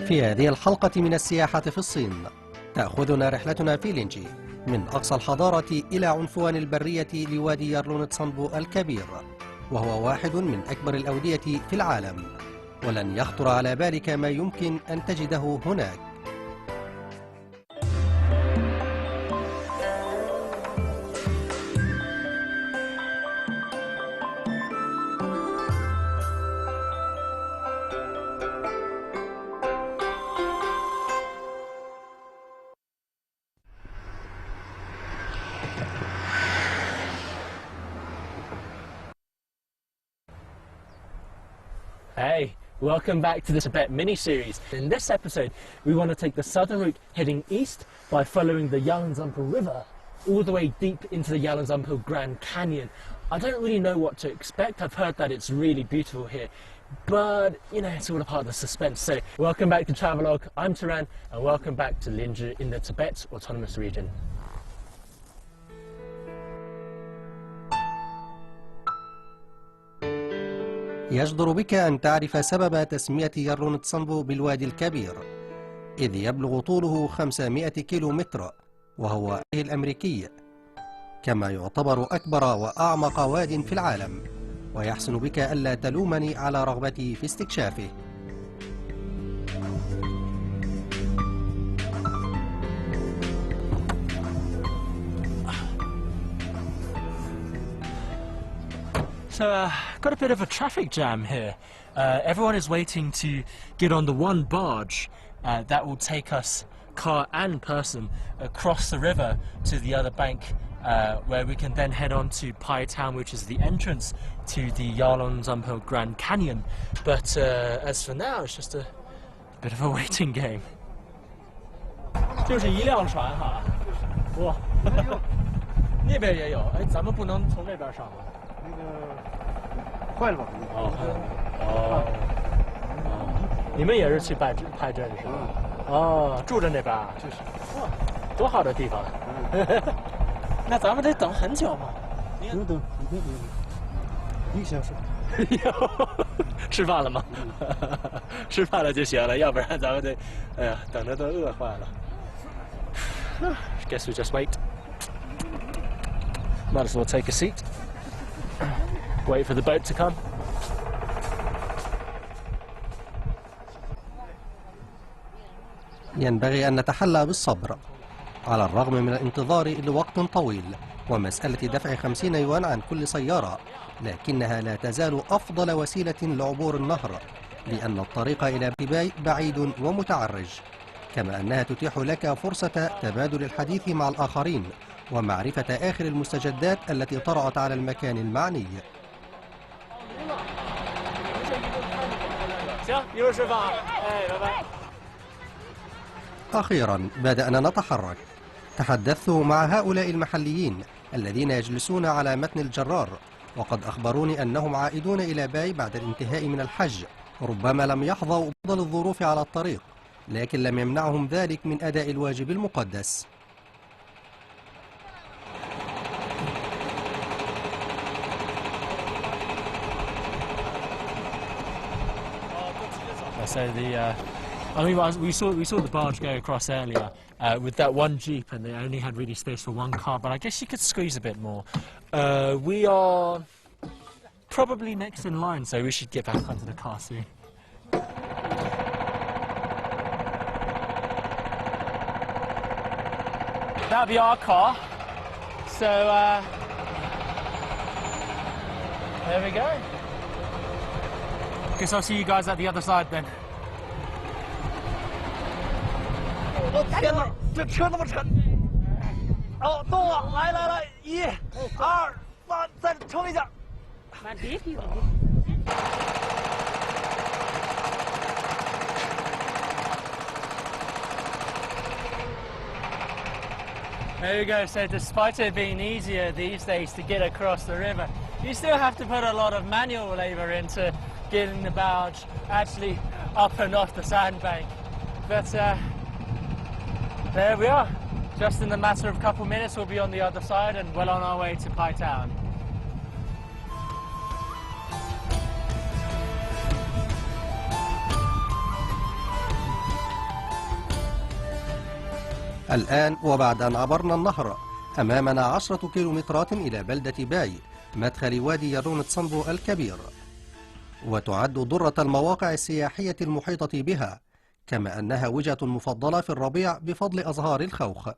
في هذه الحلقة من السياحة في الصين تأخذنا رحلتنا في لينجي من أقصى الحضارة إلى عنفوان البرية لوادي يارلون تسانبو الكبير، وهو واحد من أكبر الأودية في العالم، ولن يخطر على بالك ما يمكن أن تجده هناك. Hey, welcome back to the Tibet mini-series. In this episode, we want to take the southern route heading east by following the Yalanzampo River all the way deep into the Yalanzampo Grand Canyon. I don't really know what to expect. I've heard that it's really beautiful here, but you know, it's all a part of the suspense. So welcome back to Travelog. I'm Turan, and welcome back to Linzhi in the Tibet Autonomous Region. يجدر بك أن تعرف سبب تسمية يارلون تسانبو بالوادي الكبير، إذ يبلغ طوله 500 كيلومتر وهو الأمريكي، كما يعتبر أكبر وأعمق واد في العالم، ويحسن بك ألا تلومني على رغبتي في استكشافه. So, got a bit of a traffic jam here. Everyone is waiting to get on the one barge that will take us, car and person, across the river to the other bank, where we can then head on to Pai Town, which is the entrance to the Yalanzampo Grand Canyon. But as for now, it's just a bit of a waiting game. 就是一辆船哈，哇，那边也有，哎，咱们不能从那边上吗？ 坏了吧？你们也是去拍证是吧？哦，住着那边啊？就是，哇，多好的地方！那咱们得等很久吗？不用等，1个小时。吃饭了吗？吃饭了就行了，要不然咱们得，哎呀，等着都饿坏了。Guess we just wait. Might as well take a seat. Wait for the boat to come. ينبغي أن نتحلى بالصبر على الرغم من الانتظار لوقت طويل ومسألة دفع 50 يوان عن كل سيارة، لكنها لا تزال أفضل وسيلة لعبور النهر، لأن الطريق إلى باي بعيد ومتعرج، كما أنها تتيح لك فرصة تبادل الحديث مع الآخرين ومعرفة آخر المستجدات التي طرأت على المكان المعني. أخيرا بدأنا نتحرك. تحدثت مع هؤلاء المحليين الذين يجلسون على متن الجرار، وقد أخبروني أنهم عائدون إلى باي بعد الانتهاء من الحج، ربما لم يحظوا بأفضل الظروف على الطريق، لكن لم يمنعهم ذلك من أداء الواجب المقدس. So I mean, we saw the barge go across earlier with that one jeep, and they only had really space for one car. But I guess you could squeeze a bit more. We are probably next in line, so we should get back onto the car soon. That'll be our car. So there we go. Guess I'll see you guys at the other side then. 我天哪，这车那么沉！哦，动了，来，1、2、3，再冲一下。There you go. So despite it being easier these days to get across the river, you still have to put a lot of manual labor into getting the barge actually up and off the sandbank. But there we are. Just in the matter of a couple minutes, we'll be on the other side and well on our way to Pai Town. الآن وبعد أن عبرنا النهر أمامنا 10 كيلومترات إلى بلدة باي مدخل وادي يرون تسنبو الكبير، وتعد ضرة المواقع السياحية المحيطة بها، كما أنها وجهة مفضلة في الربيع بفضل أزهار الخوخ.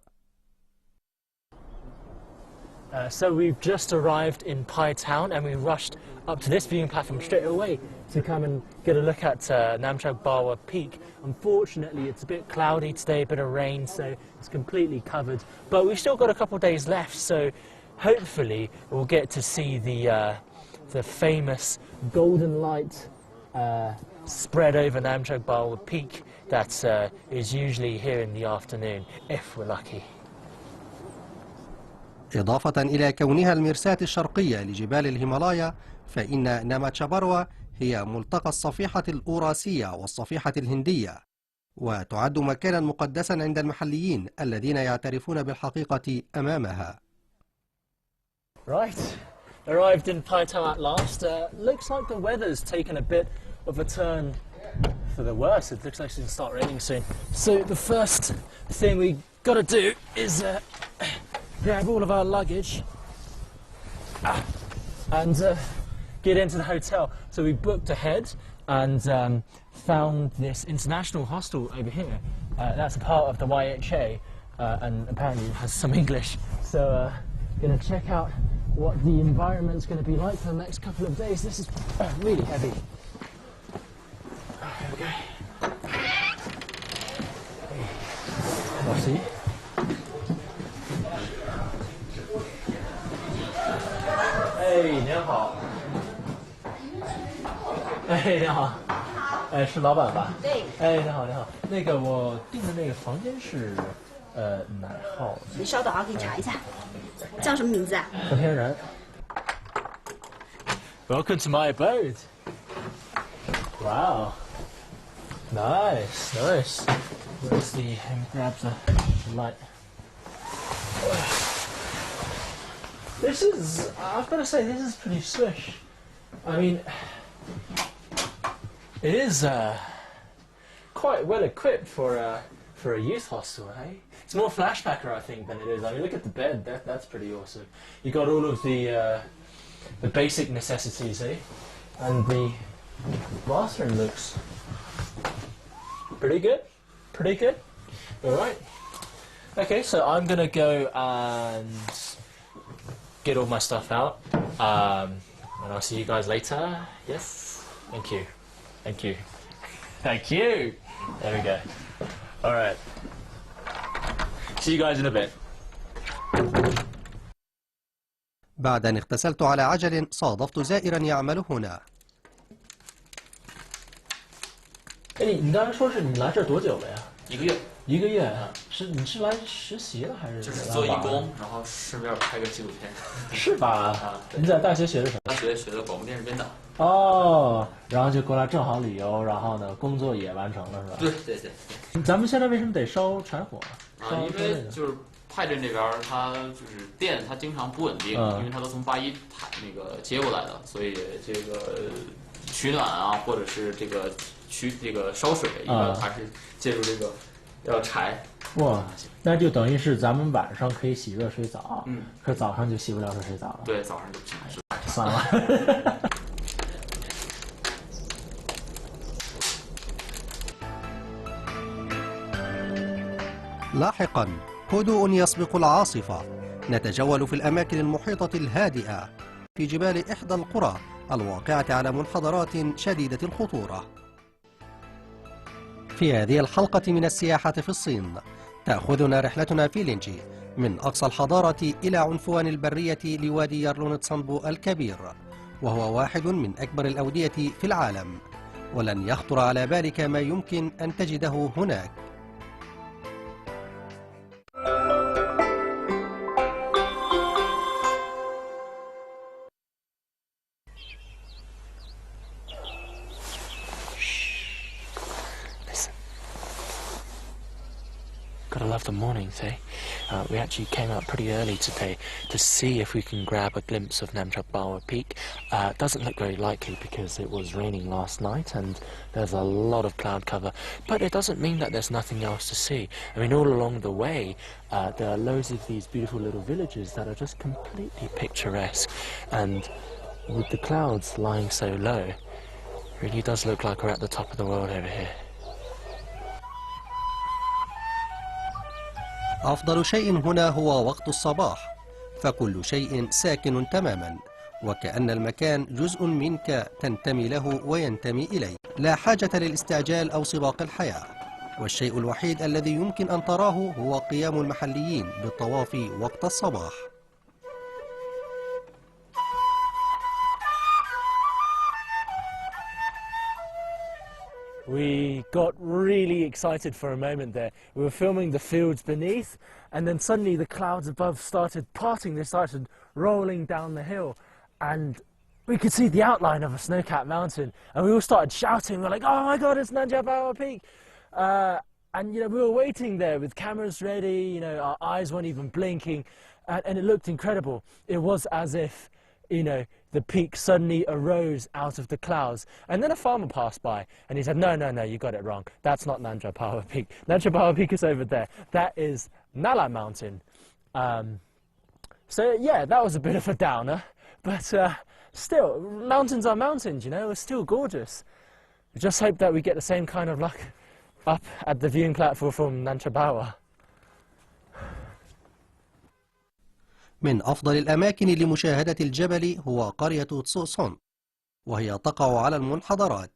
So we've just arrived in Pai Town and we rushed up to this viewing platform straight away to come and get a look at Namchak Bawa Peak. Unfortunately, it's a bit cloudy today, a bit of rain, so it's completely covered. But we've still got a couple of days left, so hopefully we'll get to see the famous golden light spread over Namchak Bawa Peak that is usually here in the afternoon, if we're lucky. إضافة إلى كونها المرساة الشرقية لجبال الهيمالايا، فإن ناماتشاباروا هي ملتقى الصفيحة الأوراسية والصفيحة الهندية، وتعد مكانا مقدسا عند المحليين الذين يعترفون بالحقيقة أمامها. Right, arrived in Pai Town at last. Looks like the weather's taken a bit of a turn for the worse. It looks like it's going to start raining soon. So the first thing we got to do is grab all of our luggage and get into the hotel. So we booked ahead and found this international hostel over here. That's a part of the YHA and apparently it has some English. So gonna check out what the environment's gonna be like for the next couple of days. This is really heavy. Okay. Merci. 哎，您好。哎，您好。哎，是老板吧？对。哎，你好，你好。那个我订的那个房间是哪号？你稍等啊，给你查一下。叫什么名字啊？何天然。Welcome to my abode. Wow. Nice, nice. Where's the? Let me grab the light. This is, I've got to say, this is pretty swish. I mean, it is quite well equipped for a youth hostel, eh? It's more flashbacker, I think, than it is. I mean, look at the bed. That's pretty awesome. You got all of the basic necessities, eh? And the bathroom looks pretty good. Pretty good. All right. Okay, so I'm gonna go and get all my stuff out, and I'll see you guys later. Yes, thank you, thank you, thank you. There we go. All right. See you guys in a bit. بعد أن اغتسلت على عجل صادفت زائرا يعمل هنا. 哎，你刚才说是你来这儿多久了呀？1个月。1个月，你是来实习了还是？就是做义工，然后顺便拍个纪录片。是吧？啊，你在大学学的什么？大学学的广播电视编导。哦，然后就过来正好旅游，然后呢，工作也完成了，是吧？对对对。咱们现在为什么得烧柴火啊？因为就是派镇这边它就是电，它经常不稳定，因为它都从81台那个接过来的，所以这个取暖啊，或者是这个烧水，一般还是借助这个要柴。哇，那就等于是咱们晚上可以洗热水澡，可早上就洗不了热水澡了。对，早上就不行。算了。لاحقا هدوء يسبق العاصفة. نتجول في الأماكن المحيطة الهادئة في جبال إحدى القرى الواقعة على منحدرات شديدة الخطورة. في هذه الحلقة من السياحة في الصين تأخذنا رحلتنا في لينجي من أقصى الحضارة إلى عنفوان البرية لوادي يرلون تسنبو الكبير، وهو واحد من أكبر الأودية في العالم، ولن يخطر على بالك ما يمكن أن تجده هناك. Gotta love the mornings, eh? We actually came out pretty early today to see if we can grab a glimpse of Nam Chak Bawa Peak. Doesn't look very likely because it was raining last night and there's a lot of cloud cover. But it doesn't mean that there's nothing else to see. I mean, all along the way, there are loads of these beautiful little villages that are just completely picturesque. And with the clouds lying so low, it really does look like we're at the top of the world over here. أفضل شيء هنا هو وقت الصباح، فكل شيء ساكن تماما، وكأن المكان جزء منك تنتمي له وينتمي إليه، لا حاجة للاستعجال أو سباق الحياة، والشيء الوحيد الذي يمكن أن تراه هو قيام المحليين بالطواف وقت الصباح. We got really excited for a moment there. We were filming the fields beneath, and then suddenly the clouds above started parting. They started rolling down the hill, and we could see the outline of a snow-capped mountain. And we all started shouting. We're like, "Oh my God, it's Nam Chak Bawa Peak!" And you know, we were waiting there with cameras ready. You know, our eyes weren't even blinking, and it looked incredible. It was as if, you know, the peak suddenly arose out of the clouds. And then a farmer passed by and he said, no, you got it wrong. That's not Nam Chak Bawa Peak. Nam Chak Bawa Peak is over there. That is Nala Mountain. So yeah, that was a bit of a downer, but still, mountains are mountains, you know, it's still gorgeous. We just hope that we get the same kind of luck up at the viewing platform from Nam Chak Bawa. من أفضل الأماكن لمشاهدة الجبل هو قرية تسوسون، وهي تقع على المنحدرات.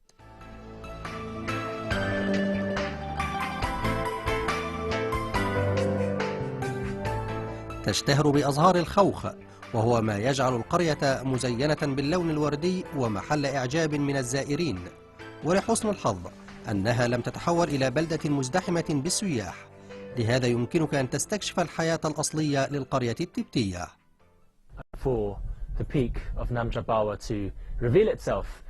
تشتهر بأزهار الخوخ، وهو ما يجعل القرية مزينة باللون الوردي ومحل إعجاب من الزائرين. ولحسن الحظ أنها لم تتحول إلى بلدة مزدحمة بالسياح، لهذا يمكنك أن تستكشف الحياة الأصلية للقرية التبتية. For the peak of Nam Chak Bawa to reveal itself,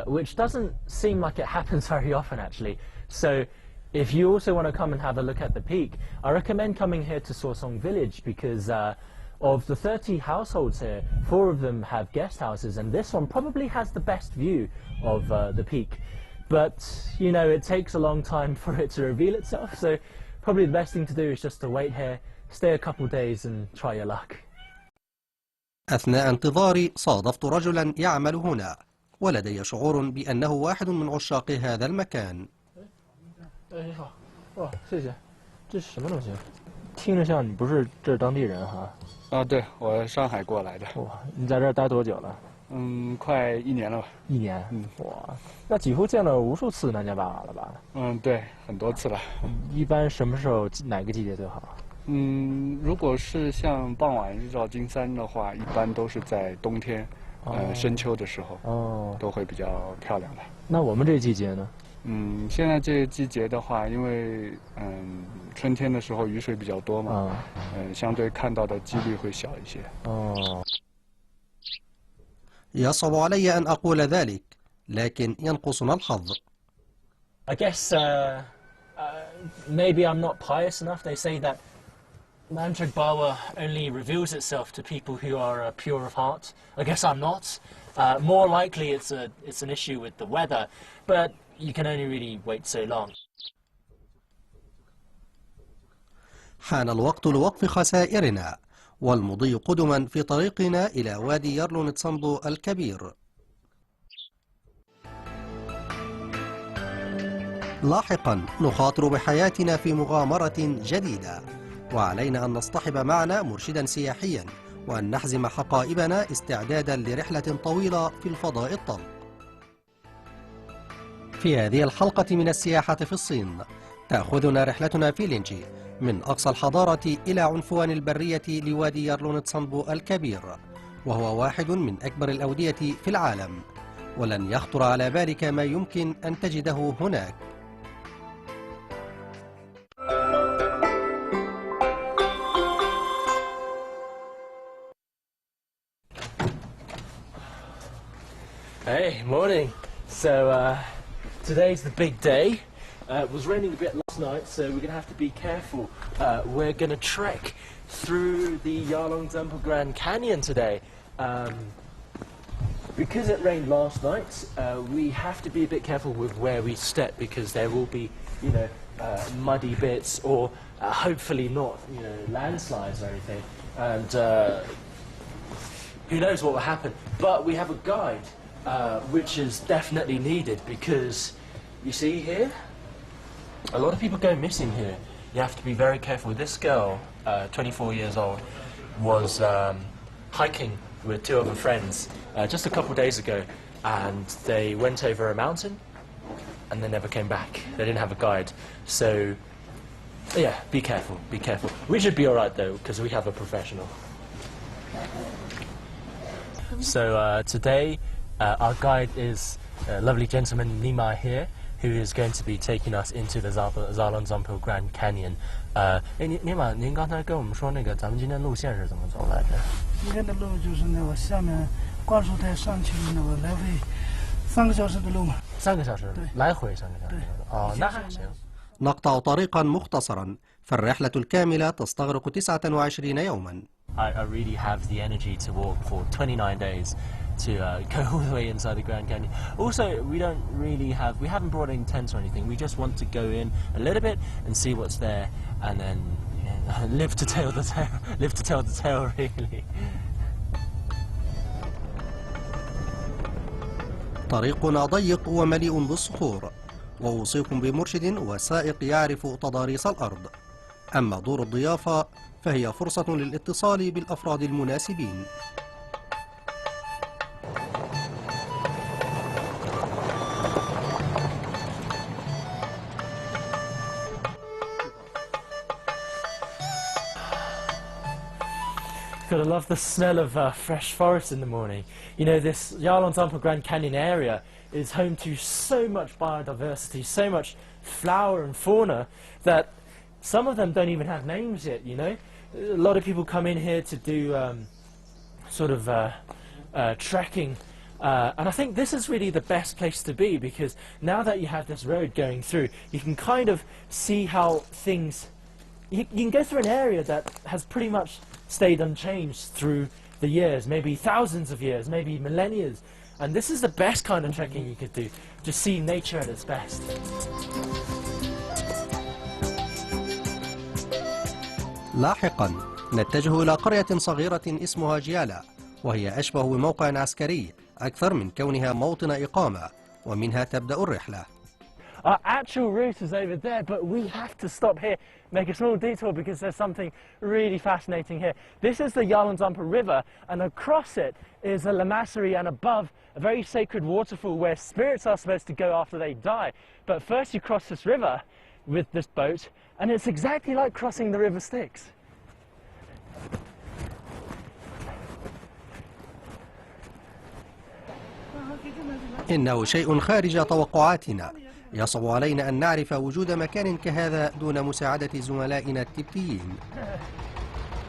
which doesn't seem like it happens very often actually. So if you also want to come and have a look at the peak, I recommend coming here to Sorsong village because of the 30 households here, 4 of them have guest houses, and this one probably has the best view of the peak. But you know, it takes a long time for it to reveal itself, so probably the best thing to do is just to wait here, stay a couple days and try your luck. أثناء انتظاري صادفت رجلا يعمل هنا، ولدي شعور بأنه واحد من عشاق هذا المكان. 哇，谢谢。这是什么东西？听着像你不是这当地人哈？啊，对，我上海过来的。哇，你在这儿待多久了？快1年了吧。1年。哇，那几乎见了无数次南迦巴瓦了吧？对，很多次了。一般什么时候哪个季节最好？如果是像傍晚日照金山的话，一般都是在冬天，深秋的时候，都会比较漂亮的。那我们这季节呢？现在这个季节的话，因为春天的时候雨水比较多嘛，相对看到的几率会小一些。يصعب علي أن أقول ذلك، لكن ينقصنا الحظ. I guess maybe I'm not pious enough. They say that Nam Chak Bawa only reveals itself to people who are pure of heart. I guess I'm not. More likely it's an issue with the weather, but you can only really wait so long. حان الوقت لوقف خسائرنا والمضي قدما في طريقنا إلى وادي يرلون تسامبو الكبير. لاحقا نخاطر بحياتنا في مغامرة جديدة، وعلينا أن نصطحب معنا مرشدا سياحيا وأن نحزم حقائبنا استعدادا لرحلة طويلة في الفضاء الطلق. في هذه الحلقة من السياحة في الصين تأخذنا رحلتنا في لينجي من أقصى الحضارة إلى عنفوان البرية لوادي يرلون تسامبو الكبير، وهو واحد من أكبر الأودية في العالم، ولن يخطر على بالك ما يمكن أن تجده هناك. Hey, morning. So today's the big day. It was raining a bit last night, so we're going to have to be careful. We're going to trek through the Yarlung Zampa Grand Canyon today. Because it rained last night, we have to be a bit careful with where we step, because there will be, you know, muddy bits, or hopefully not, you know, landslides or anything. And who knows what will happen. But we have a guide, which is definitely needed, because you see here, a lot of people go missing here. You have to be very careful. This girl, 24 years old, was hiking with two of her friends just a couple days ago, and they went over a mountain and they never came back. They didn't have a guide. So yeah, be careful, be careful. We should be alright though, because we have a professional. So today our guide is a lovely gentleman Nima here, who is going to be taking us into the Yarlung Zampa Grand Canyon. Nima, 您刚才跟我们说那个咱们今天路线是怎么走来着？今天的路就是那个下面挂树台上去那个来回3个小时的路嘛。3个小时，来回3个小时。哦，那还行。نقطع طريقا مختصرا، فالرحلة الكاملة تستغرق 29 يوما. I really have the energy to walk for 29 days to go all the way inside the Grand Canyon. Also, we haven't brought any tents or anything. We just want to go in a little bit and see what's there, and then live to tell the tale. Live to tell the tale, really. طريقنا ضيق ومليء بالصخور، وأوصيكم بمرشد وسائق يعرف تضاريس الأرض. أما دور الضيافة فهي فرصة للاتصال بالأفراد المناسبين. Gotta love the smell of fresh forest in the morning. You know, this Yarlung Zampa Grand Canyon area is home to so much biodiversity, so much flower and fauna, that some of them don't even have names yet, you know. A lot of people come in here to do trekking, and I think this is really the best place to be, because now that you have this road going through, you can kind of see how things... You can go through an area that has pretty much stayed unchanged through the years, maybe thousands of years, maybe millennia. And this is the best kind of trekking you could do, just see nature at its best. لاحقا نتجه إلى قرية صغيرة اسمها جيالا، وهي أشبه بموقع عسكري أكثر من كونها موطن إقامة، ومنها تبدأ الرحلة. Our actual route is over there, but we have to stop here, make a small detour, because there's something really fascinating here. This is the Yarlung Zampa River, and across it is a lamasery, and above a very sacred waterfall where spirits are supposed to go after they die. But first you cross this river with this boat, and it's exactly like crossing the River Styx. إنه شيء خارج توقعاتنا. يصعب علينا أن نعرف وجود مكان كهذا دون مساعدة زملائنا التبتيين.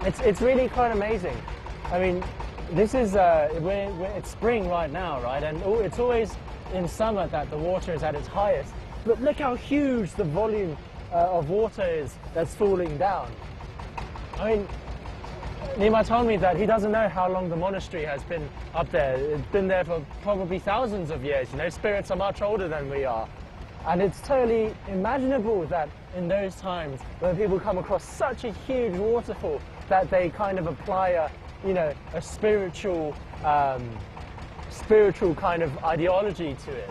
It's really quite amazing. I mean, this is it's spring right now, right? And it's always in summer that the water is at its highest. But look how huge the volume of water is that's falling down. I mean, Nima told me that he doesn't know how long the monastery has been up there. It's been there for probably thousands of years. You know, spirits are much older than we are. And it's totally imaginable that in those times, when people come across such a huge waterfall, that they kind of apply a spiritual kind of ideology to it.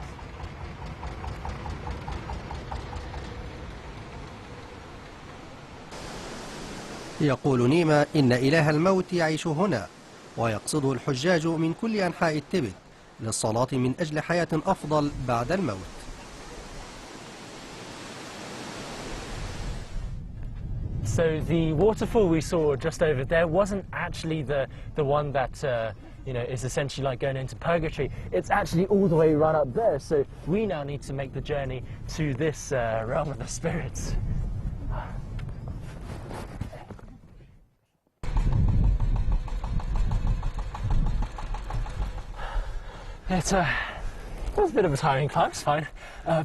يقول نيما إن إله الموت يعيش هنا، ويقصده الحجاج من كل أنحاء التبت للصلاة من أجل حياة أفضل بعد الموت. So the waterfall we saw just over there wasn't actually the one that is essentially like going into purgatory. It's actually all the way right up there. So we now need to make the journey to this realm of the spirits. It was a bit of a tiring climb, it's fine.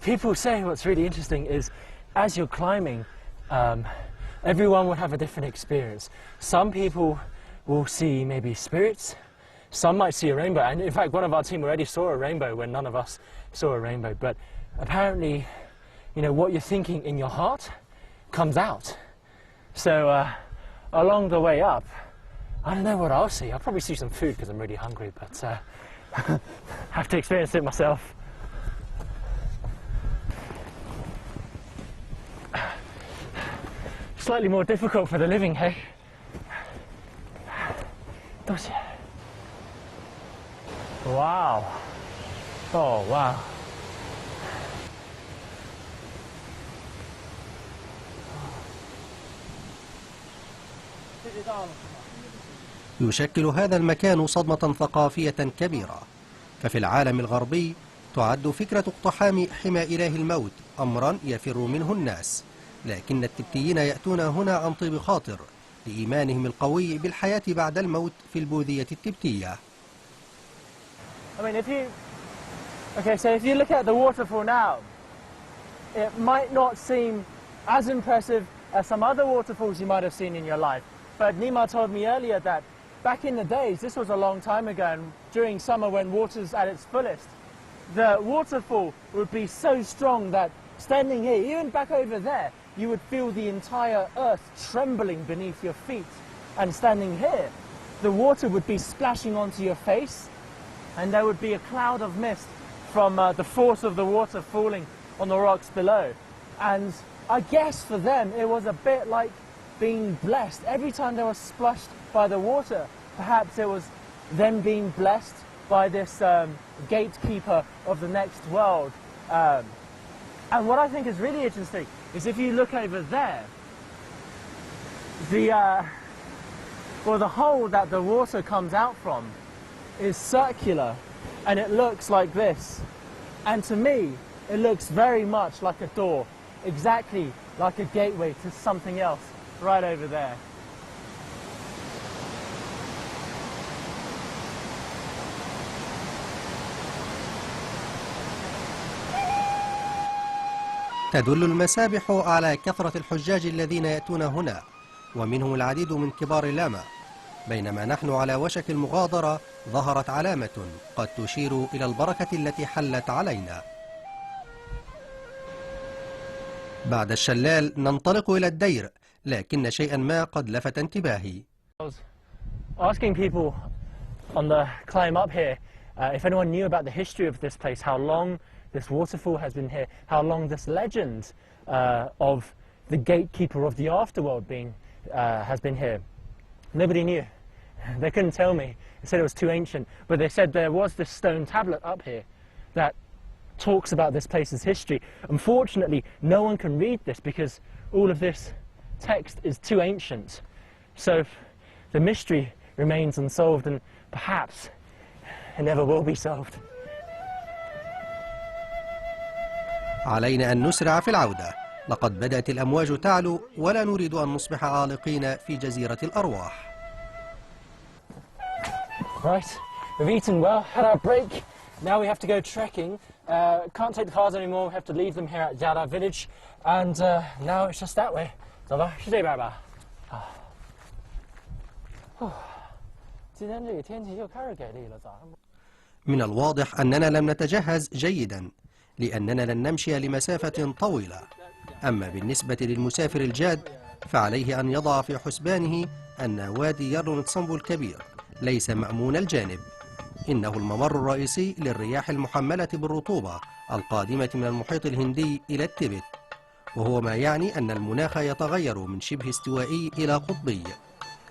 People say what's really interesting is as you're climbing, everyone will have a different experience. Some people will see maybe spirits, some might see a rainbow, and in fact one of our team already saw a rainbow when none of us saw a rainbow, but apparently, you know, what you're thinking in your heart comes out. So along the way up, I don't know what I'll see. I'll probably see some food because I'm really hungry, but have to experience it myself. Slightly more difficult for the living, hey? Wow. Oh, wow. يشكل هذا المكان صدمة ثقافية كبيرة، ففي العالم الغربي تعد فكرة اقتحام حمى إله الموت أمرا يفر منه الناس، لكن التبتيين يأتون هنا عن طيب خاطر لإيمانهم القوي بالحياة بعد الموت في البوذية التبتية. I mean, if you look at the waterfall now, it might not seem as impressive as some other waterfalls you might have seen in your life. But Nima told me earlier that back in the days, this was a long time ago, and during summer when water's at its fullest, the waterfall would be so strong that standing here, even back over there, you would feel the entire earth trembling beneath your feet. And standing here, the water would be splashing onto your face, and there would be a cloud of mist from the force of the water falling on the rocks below. And I guess for them, it was a bit like being blessed. Every time they were splashed by the water, perhaps it was them being blessed by this gatekeeper of the next world. And what I think is really interesting is if you look over there, the hole that the water comes out from is circular, and it looks like this. And to me, it looks very much like a door, exactly like a gateway to something else right over there. تدل المسابح على كثرة الحجاج الذين يأتون هنا، ومنهم العديد من كبار اللاما. بينما نحن على وشك المغادرة ظهرت علامة قد تشير إلى البركة التي حلت علينا. بعد الشلال ننطلق إلى الدير، لكن شيئا ما قد لفت انتباهي. Asking people on the climb up here if anyone knew about the history of this place, how long this waterfall has been here, how long this legend of the gatekeeper of the afterworld has been here. Nobody knew. They couldn't tell me. They said it was too ancient, but they said there was this stone tablet up here that talks about this place's history. Unfortunately, no one can read this because all of this text is too ancient. So the mystery remains unsolved, and perhaps it never will be solved. علينا أن نسرع في العودة، لقد بدأت الأمواج تعلو ولا نريد أن نصبح عالقين في جزيرة الأرواح. Right, we've eaten well, had our break. Now we have to go trekking. Can't take the cars anymore. We have to leave them here at Yara village, and now it's just that way. من الواضح أننا لم نتجهز جيدا، لأننا لن نمشي لمسافة طويلة. أما بالنسبة للمسافر الجاد فعليه أن يضع في حسبانه أن وادي يرلونتسامبو الكبير ليس مأمون الجانب. إنه الممر الرئيسي للرياح المحملة بالرطوبة القادمة من المحيط الهندي إلى التبت، وهو ما يعني أن المناخ يتغير من شبه استوائي إلى قطبي.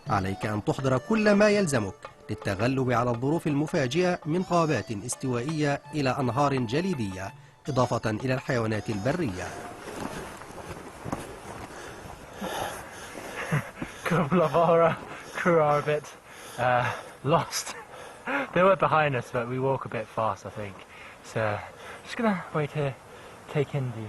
عليك أن تحضر كل ما يلزمك للتغلب على الظروف المفاجئة من غابات استوائية إلى أنهار جليدية، إضافة إلى الحيوانات البرية. Couple of our crew are a bit lost. They were behind us, but we walk a bit fast, I think. So just gonna wait to take in the.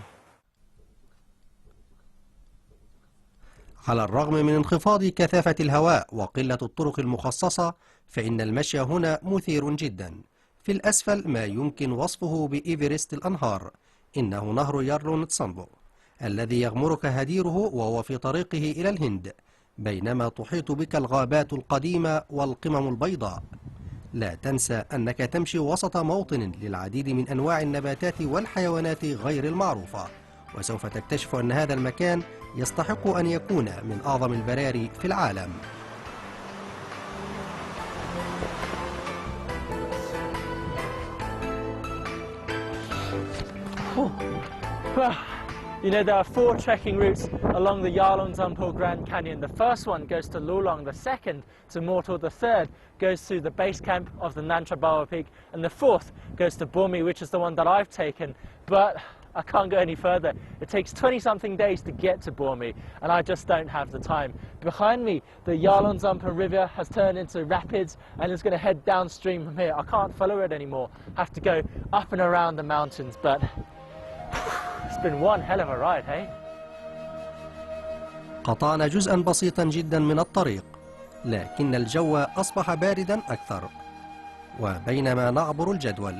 على الرغم من انخفاض كثافة الهواء وقلة الطرق المخصصة، فإن المشي هنا مثير جدا، في الأسفل ما يمكن وصفه بإيفرست الأنهار، إنه نهر يارلون تسامبو الذي يغمرك هديره وهو في طريقه إلى الهند، بينما تحيط بك الغابات القديمة والقمم البيضاء. لا تنسى أنك تمشي وسط موطن للعديد من أنواع النباتات والحيوانات غير المعروفة، وسوف تكتشف أن هذا المكان يستحق أن يكون من أعظم البراري في العالم. You know, there are 4 trekking routes along the Yarlung Zumpo Grand Canyon. The first one goes to Lulong, the second to Mortor, the third goes to the base camp of the Nantrabawa Peak, and the fourth goes to Burmi, which is the one that I've taken. But I can't go any further. It takes 20-something days to get to Burmi, and I just don't have the time. Behind me, the Yarlung Zumpo River has turned into rapids, and it's going to head downstream from here. I can't follow it anymore. I have to go up and around the mountains, but it's been one hell of a ride, hey? قطعنا جزءا بسيطا جدا من الطريق، لكن الجو أصبح باردا أكثر. وبينما نعبر الجدول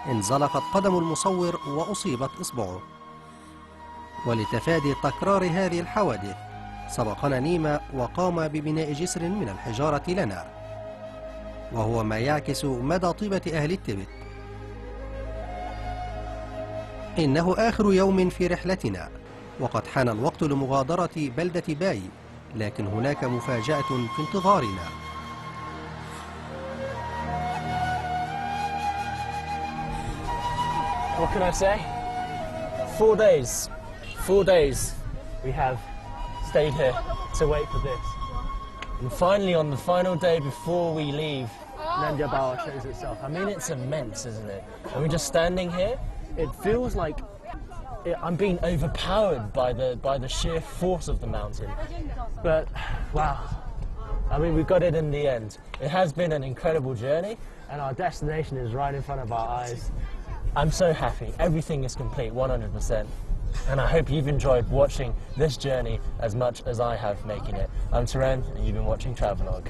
انزلقت قدم المصور وأصيبت إصبعه. ولتفادي تكرار هذه الحوادث سبقنا نيما وقام ببناء جسر من الحجارة لنا، وهو ما يعكس مدى طيبة أهل التبت. إنه آخر يوم في رحلتنا، وقد حان الوقت لمغادرة بلدة باي، لكن هناك مفاجأة في انتظارنا. What can I say? 4 days. 4 days we have stayed here to wait for this. And finally, on the final day before we leave, Nandrabawa shows itself. I mean, it's immense, isn't it? And we're just standing here. It feels like I'm being overpowered by the sheer force of the mountain. But wow, I mean, we got it in the end. It has been an incredible journey, and our destination is right in front of our eyes. I'm so happy. Everything is complete, 100%. And I hope you've enjoyed watching this journey as much as I have making it. I'm Teren, and you've been watching Travelog.